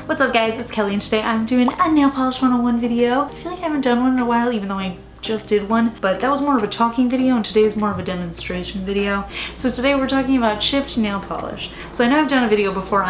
What's up guys, it's Kelly and today I'm doing a nail polish 101 video. I feel like I haven't done one in a while even though I just did one, but that was more of a talking video and today's more of a demonstration video. So today we're talking about chipped nail polish. So I know I've done a video before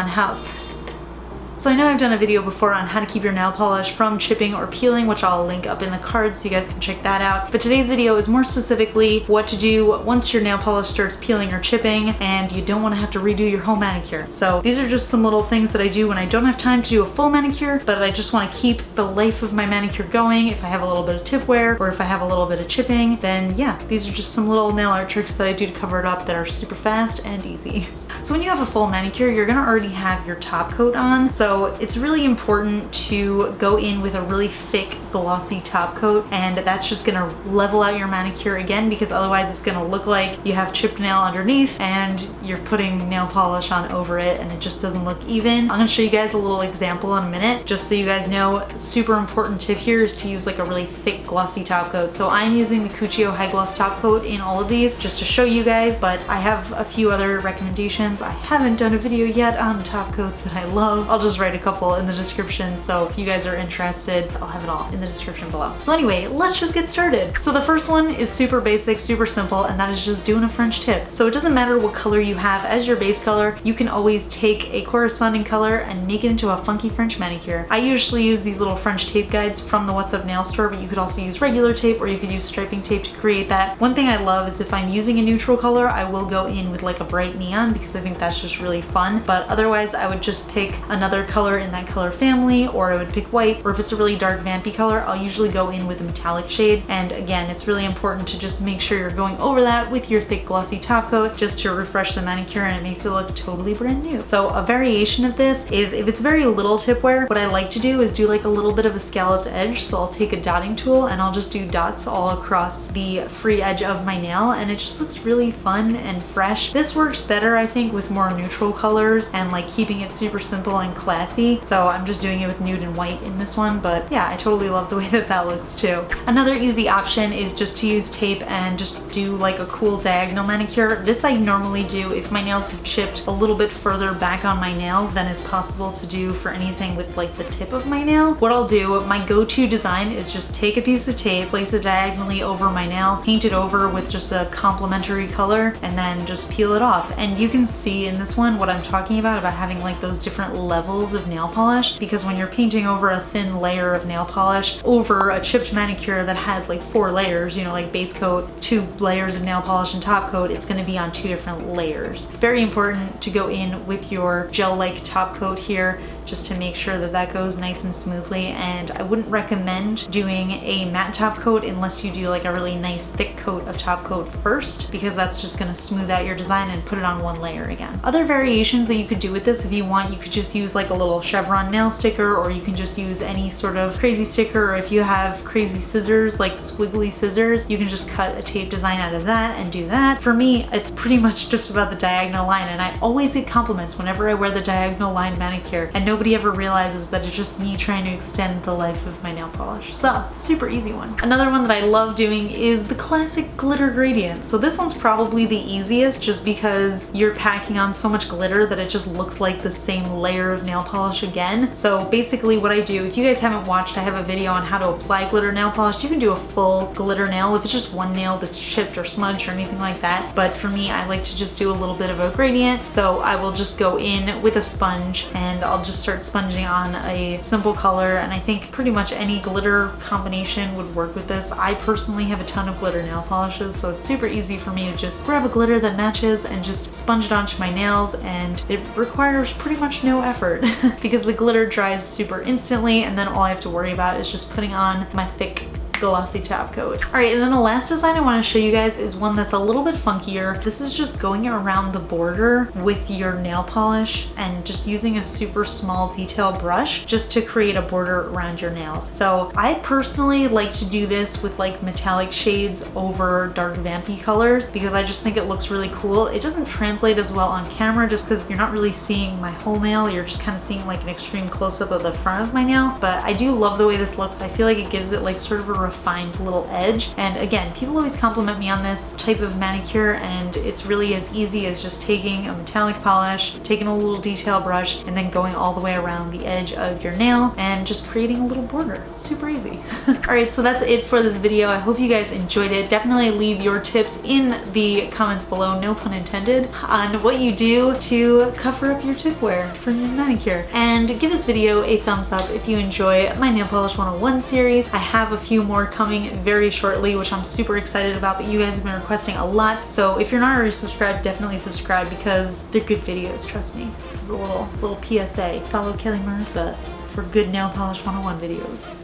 on how to keep your nail polish from chipping or peeling, which I'll link up in the cards so you guys can check that out. But today's video is more specifically what to do once your nail polish starts peeling or chipping and you don't want to have to redo your whole manicure. So these are just some little things that I do when I don't have time to do a full manicure, but I just want to keep the life of my manicure going. If I have a little bit of tip wear or if I have a little bit of chipping, then yeah, these are just some little nail art tricks that I do to cover it up that are super fast and easy. So when you have a full manicure, you're gonna already have your top coat on. So it's really important to go in with a really thick, glossy top coat, and that's just gonna level out your manicure again, because otherwise it's gonna look like you have chipped nail underneath and you're putting nail polish on over it and it just doesn't look even. I'm gonna show you guys a little example in a minute, just so you guys know. Super important tip here is to use like a really thick, glossy top coat. So I'm using the Cuccio High Gloss top coat in all of these just to show you guys, but I have a few other recommendations. I haven't done a video yet on top coats that I love. I'll just write a couple in the description, so if you guys are interested, I'll have it all in the description below. So anyway, let's just get started. So the first one is super basic, super simple, and that is just doing a French tip. So it doesn't matter what color you have as your base color, you can always take a corresponding color and make it into a funky French manicure. I usually use these little French tape guides from the What's Up nail store, but you could also use regular tape or you could use striping tape to create that. One thing I love is if I'm using a neutral color, I will go in with like a bright neon because I think that's just really fun, but otherwise I would just pick another color in that color family, or I would pick white, or if it's a really dark vampy color, I'll usually go in with a metallic shade. And again, it's really important to just make sure you're going over that with your thick glossy top coat just to refresh the manicure, and it makes it look totally brand new. So a variation of this is if it's very little tip wear, what I like to do is do like a little bit of a scalloped edge. So I'll take a dotting tool and I'll just do dots all across the free edge of my nail, and it just looks really fun and fresh. This works better, I think, with more neutral colors and like keeping it super simple and classy. So I'm just doing it with nude and white in this one, but yeah, I totally love the way that that looks too. Another easy option is just to use tape and just do like a cool diagonal manicure. This I normally do if my nails have chipped a little bit further back on my nail than is possible to do for anything with like the tip of my nail. What I'll do, my go-to design is just take a piece of tape, place it diagonally over my nail, paint it over with just a complementary color, and then just peel it off. And you can see in this one what I'm talking about having like those different levels of nail polish, because when you're painting over a thin layer of nail polish over a chipped manicure that has like 4 layers, you know, like base coat, 2 layers of nail polish, and top coat, it's going to be on 2 different layers. Very important to go in with your gel-like top coat here just to make sure that that goes nice and smoothly. And I wouldn't recommend doing a matte top coat unless you do like a really nice thick coat of top coat first, because that's just going to smooth out your design and put it on 1 layer again. Other variations that you could do with this, if you want, you could just use like a little chevron nail sticker, or you can just use any sort of crazy sticker, or if you have crazy scissors, like squiggly scissors, you can just cut a tape design out of that and do that. For me, it's pretty much just about the diagonal line, and I always get compliments whenever I wear the diagonal line manicure, and nobody ever realizes that it's just me trying to extend the life of my nail polish. So, super easy one. Another one that I love doing is the classic glitter gradient. So this one's probably the easiest just because you're packing on so much glitter that it just looks like the same layer of nail polish again. So basically what I do, if you guys haven't watched, I have a video on how to apply glitter nail polish. You can do a full glitter nail if it's just one nail that's chipped or smudged or anything like that. But for me, I like to just do a little bit of a gradient. So I will just go in with a sponge and I'll just start sponging on a simple color, and I think pretty much any glitter combination would work with this. I personally have a ton of glitter nail polishes, so it's super easy for me to just grab a glitter that matches and just sponge it onto my nails, and it requires pretty much no effort because the glitter dries super instantly, and then all I have to worry about is just putting on my thick glossy top coat. All right, and then the last design I want to show you guys is one that's a little bit funkier. This is just going around the border with your nail polish and just using a super small detail brush just to create a border around your nails. So I personally like to do this with like metallic shades over dark vampy colors because I just think it looks really cool. It doesn't translate as well on camera just because you're not really seeing my whole nail. You're just kind of seeing like an extreme close-up of the front of my nail, but I do love the way this looks. I feel like it gives it like sort of a refined little edge. And again, people always compliment me on this type of manicure, and it's really as easy as just taking a metallic polish, taking a little detail brush, and then going all the way around the edge of your nail and just creating a little border. Super easy. Alright, so that's it for this video. I hope you guys enjoyed it. Definitely leave your tips in the comments below, no pun intended, on what you do to cover up your tip wear for your manicure. And give this video a thumbs up if you enjoy my Nail Polish 101 series. I have a few more coming very shortly, which I'm super excited about, but you guys have been requesting a lot. So if you're not already subscribed, definitely subscribe because they're good videos, trust me. This is a little PSA. Follow Kelli Marissa for good Nail Polish 101 videos.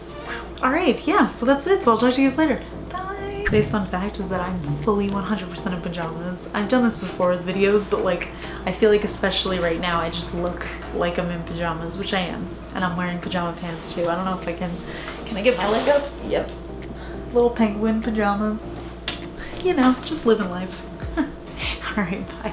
Alright, yeah, so that's it. So I'll talk to you guys later. Bye! Today's fun fact is that I'm fully 100% in pajamas. I've done this before with videos, but like, I feel like especially right now, I just look like I'm in pajamas, which I am. And I'm wearing pajama pants too. I don't know if I can I get my leg up? Yep. Little penguin pajamas. You know, just living life. Alright, bye.